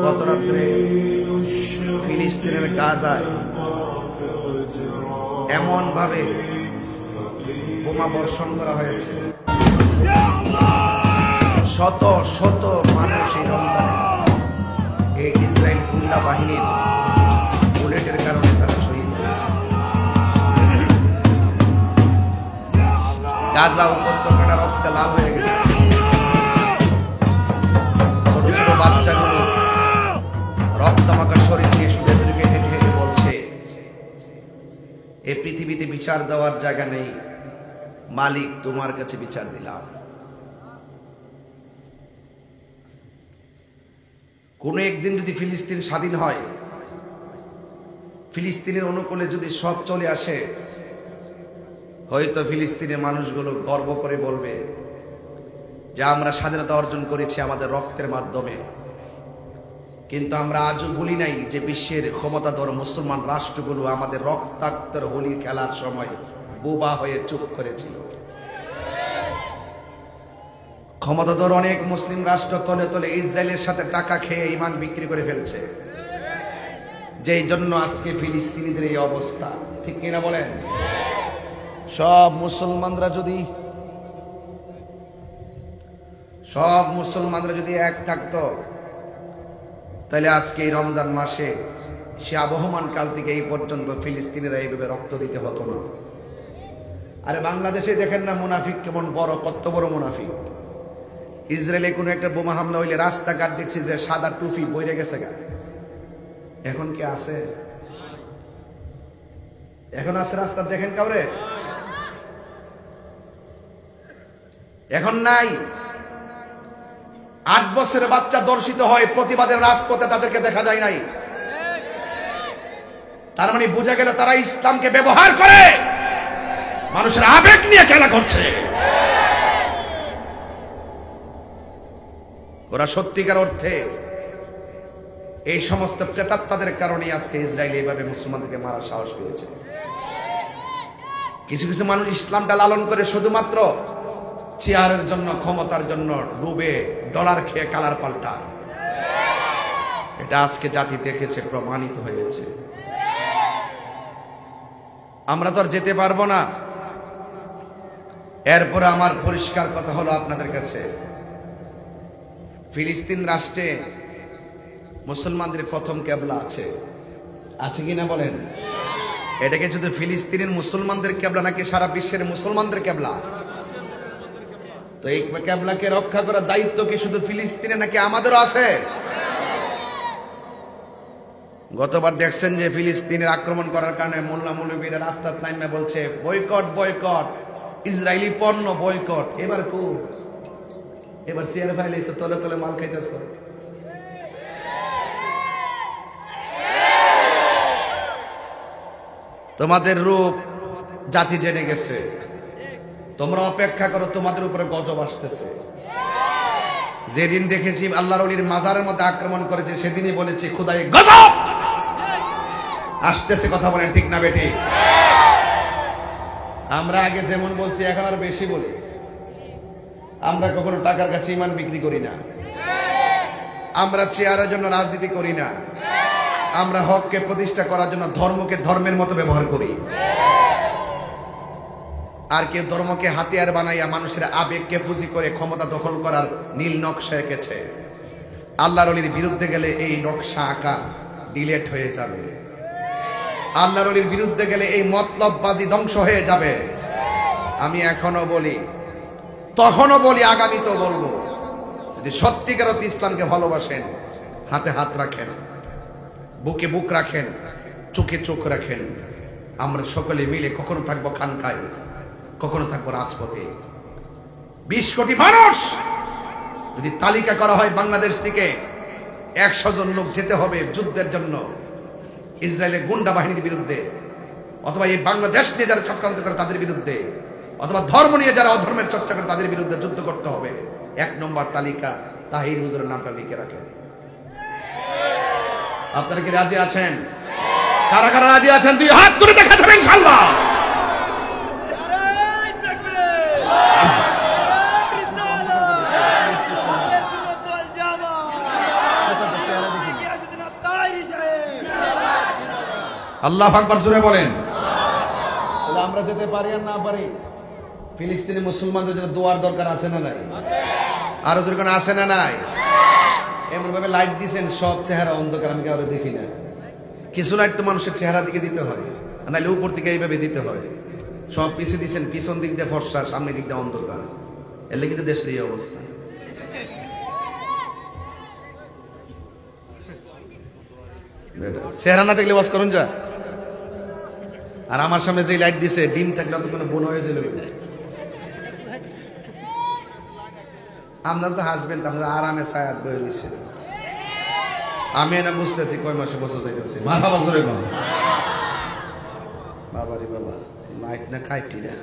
গত রাত্রে ফিলিস্তিনের গাজায় এমন ভাবে বোমা বর্ষণ করা হয়েছে, শত শত মানুষ এই রমজানে এই ইসরায়েল গুন্ডা বাহিনীর বুলেটের কারণে তারা শহীদ হয়েছে। গাজা উপত্যকাটা রক্তে লাল হয়ে গেছে। ছোট ছোট বাচ্চাগুলো রক্তমাখা শরীর নিয়ে শুধু এদেরকে হেঁটে হেঁটে বলছে, এই পৃথিবীতে বিচার দেওয়ার জায়গা নেই, মালিক তোমার কাছে বিচার দিলাম। কোন একদিন যদি ফিলিস্তিন স্বাধীন হয়, ফিলিস্তিনের অনুকূলে যদি সব চলে আসে, হয়তো ফিলিস্তিনের মানুষগুলো গর্ব করে বলবে যে আমরা স্বাধীনতা অর্জন করেছি আমাদের রক্তের মাধ্যমে। কিন্তু আমরা আজও ভুলি নাই যে বিশ্বের ক্ষমতাধর মুসলমান রাষ্ট্রগুলো আমাদের রক্তাক্ত হোলি খেলার সময় বোবা হয়ে চুপ করেছিল। ক্ষমতাধর অনেক মুসলিম রাষ্ট্র তলে তলে ইসরায়েলের সাথে টাকা খেয়ে ঈমান বিক্রি করে ফেলছে, যেই জন্য আজকে ফিলিস্তিনিদের এই অবস্থা। ঠিক কিনা বলেন? সব মুসলমানরা যদি এক থাকতো, তাহলে আজকে এই রমজান মাসে সে আবহমান কাল থেকে এই পর্যন্ত ফিলিস্তিনিরা এইভাবে রক্ত দিতে হতো না। আরে বাংলাদেশে দেখেন না মুনাফিক কেমন বড়, কত বড় মুনাফিক। ইসরায়েলে কোনো একটা বোমা হামলা হইলে রাস্তাঘাট দেখছি যে সাদা টুপি বইরে গেছে গা। এখন কি আছে? এখন আছে রাস্তা দেখেন কাউরে? এখন নাই। 8 বছরের বাচ্চা দর্শিত হয়, প্রতিবাদের রাজপথে তাদেরকে দেখা যায় নাই। তার মানে বোঝা গেল তারা ইসলামকে ব্যবহার করে মানুষের আবেগ নিয়ে খেলা করছে। ওরা সত্যিকার অর্থে এই সমস্ত প্রেতাত্মাদের কারণে আজকে ইসরায়েল এইভাবে মুসলমানদেরকে মারার সাহস পেয়েছে। কিছু কিছু মানুষ ইসলামটা লালন করে শুধুমাত্র চেয়ারের জন্য, ক্ষমতার জন্য ডুবে ডলার খেয়ে কালার পাল্টা। এটা আজকে জাতি দেখেছে, প্রমাণিত হয়েছে। আমরা তো আর যেতে পারবো না। এরপরে আমার পরিষ্কার কথা হলো আপনাদের কাছে, ফিলিস্তিন রাষ্ট্রে মুসলমানদের প্রথম কেবলা আছে কিনা বলেন? এটাকে শুধু ফিলিস্তিনের মুসলমানদের কেবলা নাকি সারা বিশ্বের মুসলমানদের কেবলা? তো এই কেবলাকে রক্ষা করার দায়িত্ব কি শুধু ফিলিস্তিনে নাকি আমাদেরও আছে? গতবার দেখছেন যে ফিলিস্তিনের আক্রমণ করার কারণে মোল্লা মৌলবীরা রাস্তায় নামে বলছে বয়কট বয়কট, ইসরায়েলি পণ্য বয়কট। এবার চেয়ার ফাইলেছে, তলে তলে মাল খাইতেছ। তোমাদের রূপ জাতি জেনে গেছে। তোমরা অপেক্ষা করো, তোমাদের উপরে গজব আসতেছে। যেদিন দেখেছি আল্লাহর ওলির মাজারের মধ্যে আক্রমণ করেছে, সেদিনই বলেছি খোদাই গজব আসতেছে। কথা বলেন ঠিক না বেটি? আমরা আগে যেমন বলছি এখন আর বেশি বলি। আমরা কখনো টাকার কাছে ঈমান বিক্রি করি না। আমরা চেয়ারের জন্য রাজনীতি করি না। আমরা হককে প্রতিষ্ঠা করার জন্য ধর্মকে ধর্মের মতো ব্যবহার করি। আর কেউ ধর্মকে হাতিয়ার বানাইয়া মানুষের আবেগকে পুঁজি করে ক্ষমতা দখল করার নীল নকশা এঁকেছে। আল্লাহর ওলির বিরুদ্ধে গেলে এই নকশা আঁকা ডিলেট হয়ে যাবে। আল্লাহর ওলির বিরুদ্ধে গেলে এই মতলববাজি ধ্বংস হয়ে যাবে। আমি এখনো বলি, তখনও বলি, আগামীতেও বলবো, যদি সত্যিকার অর্থে ইসলামকে ভালোবাসেন, হাতে হাত রাখেন, বুকে বুক রাখেন, চোখে চোখ রাখেন, আমরা সকলে মিলে কখনো থাকবো খানকায়, কখনো থাকবো রাজপথে। 20 কোটি মানুষ যদি তালিকা করা হয়, বাংলাদেশ থেকে 100 জন লোক যেতে হবে যুদ্ধের জন্য ইসরায়েলের গুন্ডা বাহিনীর বিরুদ্ধে, অথবা এই বাংলাদেশ নিয়ে যারা চক্রান্ত করে তাদের বিরুদ্ধে, অথবা ধর্ম নিয়ে যারা অধর্মের চর্চা করে তাদের বিরুদ্ধে যুদ্ধ করতে হবে। 1 নম্বর তালিকা তাহির হুজুরের নামটা লিখে রাখেন। আপনারা কি রাজি আছেন? কারা কারা রাজি আছেন? 2 হাত তুলে দেখাবেন ইনশাআল্লাহ। আল্লাহু আকবার জোরে বলেন। তাহলে আমরা যেতে পারি আর না পারি, ফিলিস্তিনি মুসলমানদের জন্য দোয়ার দরকার আছে না নাই? আরো জোরে কোন আছে না নাই? এমন ভাবে লাইট দিচ্ছেন সব চেহারা অন্ধকার, আমি কারো দেখি না। কিছু লাইট তো মানুষের চেহারা দিকে দিতে হয়, নাহলে উপর দিকে এইভাবে দিতে হয়। সব পিছিয়ে দিচ্ছেন, পিছন দিক দিয়ে ফর্সা, সামনের দিক দিয়ে অন্ধকার। এলে কিন্তু দেশের এই অবস্থা। চেহারা না থাকলে ওয়াজ করুন যা। আর আমার সামনে যে লাইট দিছে, ডিম থাকলে তো কোনো বোন হয়ে যাবে। আপনারা তো হাসবেন, আপনারা আরামে ছায়াত বয়ে দিচ্ছে। আমি না বুঝতেছি কয় মাসে বছর যাইতেছে। মারহাবা জোরে বল। বাবারে বাবা, লাইট না কাইটি না,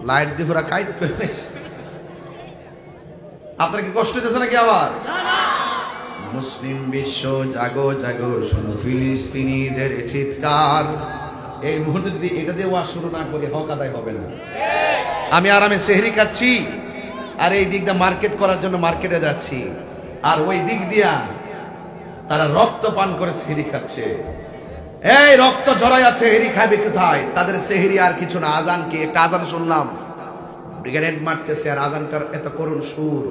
লাইট দিয়ে পুরা কাইট করে দিয়েছে। আপনার কি কষ্ট হইতেছে নাকি আবার? মুসলিম বিশ্ব জাগো জাগো, শুনো ফিলিস্তিনিদের চিৎকার। এই মুহূর্তে যদি এটা দিয়ে ওয়াজ শুরু না করি, হক আদায় হবে না। আমি আরামে সেহরি খাচ্ছি, আর এই দিক দিয়ে মার্কেট করার জন্য মার্কেটে যাচ্ছি, আর ওই দিক দিয়া তারা রক্ত পান করে সেহরি খাচ্ছে। এই রক্ত ঝরাই আছে, সেহরি খাবে কোথায়? তাদের সেহরি আর কিছু না, আজান কি একটা আজান শুনলাম, ব্রিগেড মারতেছে, আর আজানকার এত করুণ সুর।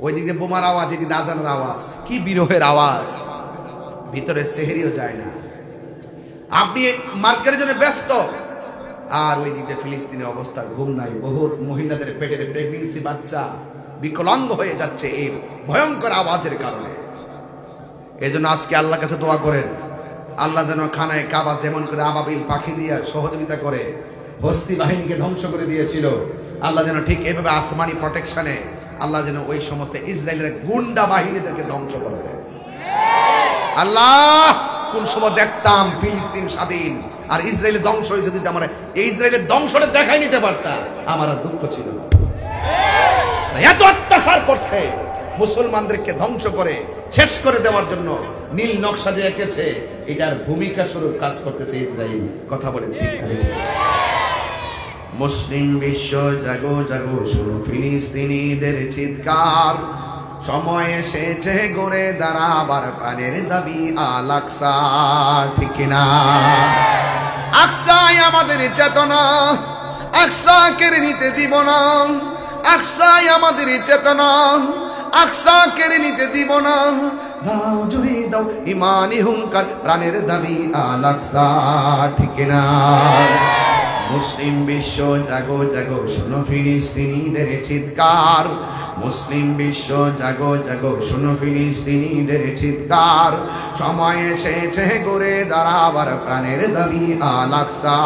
ওই দিকে বোমার আওয়াজ, এদিকে আজানের আওয়াজ, কি বিরহের আওয়াজ। ভিতরে সেহরিও যায় না, আপনি মার্কেটের জন্য ব্যস্ত, আর ওই দিকে ফিলিস্তিনের অবস্থা ঘুম নাই। বহু মহিলাদের পেটের প্রেগন্যান্সি বাচ্চা বিকলাঙ্গ হয়ে যাচ্ছে এই ভয়ঙ্কর আওয়াজের কারণে। এই জন্য আজকে আল্লাহর কাছে দোয়া করেন, আল্লাহ যেন খানায় কাবা যেমন করে আবাবিল পাখি দিয়ে সহযোগিতা করে বস্তি বাহিনীকে ধ্বংস করে দিয়েছিল, আল্লাহ যেন ঠিক এভাবে আসমানি প্রোটেকশনে আল্লাহ যেন ওই সমস্ত ইসরায়েলের গুন্ডা বাহিনীদেরকে ধ্বংস করে দেয়। আল্লাহ, কোন সময় দেখতাম ফিলিস্তিন স্বাধীন আর ইসরায়েলের ধ্বংস হয়েছে, যদি আমরা এই ইসরায়েলের ধ্বংসটা দেখাই নিতে পারতাম, আমার আর দুঃখ ছিল না। এত অত্যাচার করছে, মুসলমানদেরকে ধ্বংস করে শেষ করে দেওয়ার জন্য নীল নকশা যে এঁকেছে, এটার ভূমিকা স্বরূপ কাজ করতেছে ইসরায়েল। কথা বলেন ঠিক না? মুসলিম বিশ্ব জাগো জাগো, শুনো ফিলিস্তিনিদের চিৎকার। সময় এসেছে গড়ে দাঁড়াবার প্রাণের দাবি আল আকসা, ঠিক না? আকসাই আমাদের চেতনা, আকসা কেড়ে নিতে দিব না। আকসাই আমাদের চেতনা, আকসা কেড়ে নিতে দিব না। দাও জুড়ে দাও ইমানি হুঙ্কার, প্রাণের দাবি আল আকসা, ঠিক না? মুসলিম বিশ্ব জাগো জাগো, শুনো ফিলিস্তিনিদের চিৎকার। মুসলিম বিশ্ব জাগো জাগো, শুনো ফিলিস্তিনিদের চিৎকার। সময় এসেছে গড়ে দাঁড়াবার প্রাণের দাবি আল আকসা।